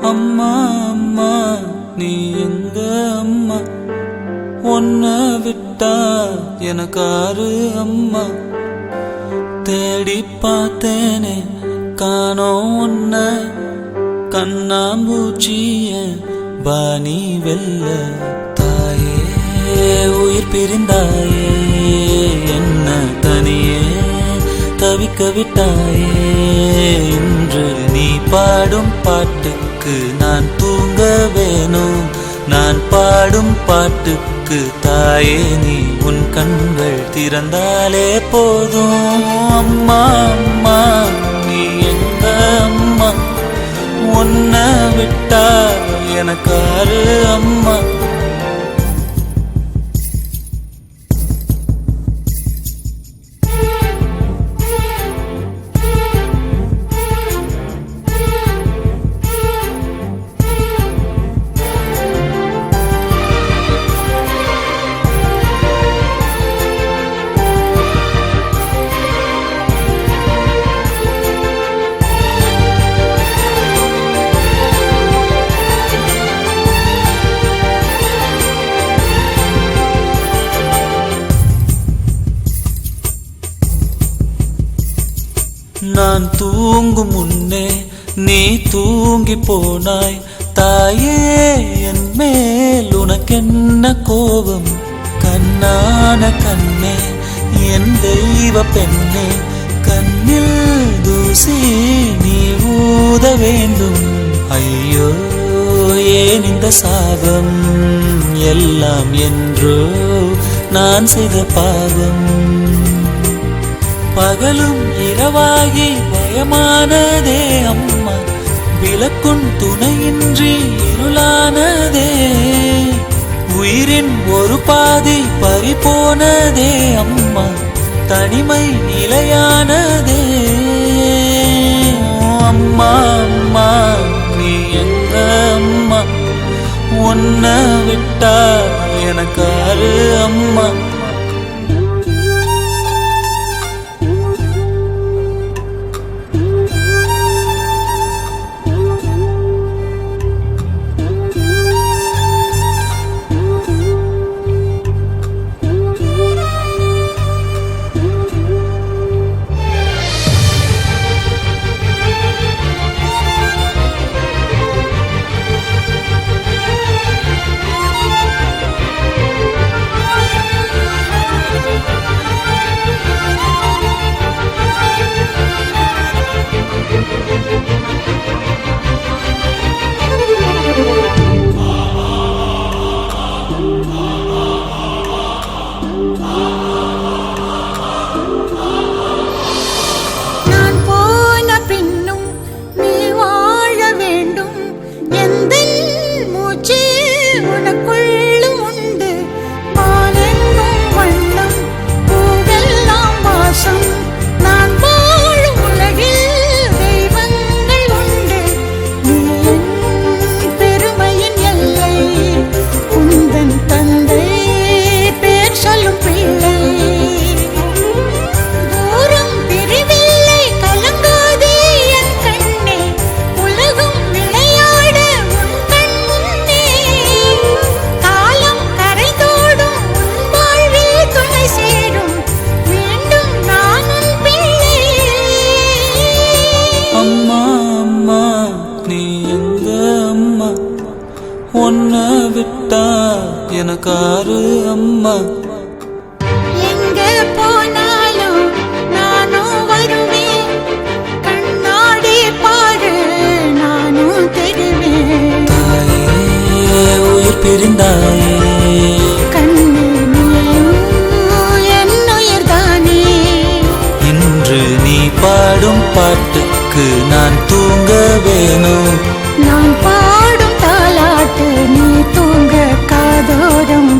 அம்மா அம்மா நீ எங்க அம்மா, உன்னை விட்டா எனக்காரு அம்மா. தேடி பார்த்தேனே காணோம் உன்னை, கண்ணாம்பூச்சிய பாணி வெல்ல. தாயே உயிர் பிரிந்தாயே, என்ன தனியே தவிக்க விட்டாயே. இன்று நீ பாடும் பாட்டுக்கு நான் தூங்க வேணும், நான் பாடும் பாட்டுக்கு தாயே நீ உன் கண்கள் திறந்தாலே போதும். அம்மா அம்மா நீ எங்க அம்மா, உன்னை விட்டா எனக்காரு அம்மா. நான் தூங்கும் முன்னே நீ தூங்கி போனாய் தாயே, என் மேல் உனக்கென்ன கோபம். கண்ணான கண்ணே என் தெய்வ பெண்ணே, கண்ணில் தூசி நீ ஊத வேண்டும். ஐயோ ஏன் இந்த சாபம், எல்லாம் என்றோ நான் செய்த பாவம். பகலும் இரவாகி பயமானதே அம்மா, விளக்குன் துணையின்றி இருளானதே. உயிரின் ஒரு பாதி பறிபோனதே அம்மா, தனிமை நிலையானதே. அம்மா அம்மா நீ எங்க அம்மா, உன்னை விட்டா எனக்காரு அம்மா. உன்னை விட்டா எனக்காரு அம்மா. எங்க போனாலும் நானும் வருவேன், கண்ணாடி பாரு நானும் தெரிவேன். தாயே உயிர் பிரிந்தாயே, கண்ணு என் உயிர் தானே. இன்று நீ பாடும் பாட்டுக்கு நான் தூங்க வேணும், நான் பாடும் தாலாட்டு நீ தூங்க காதோரம்.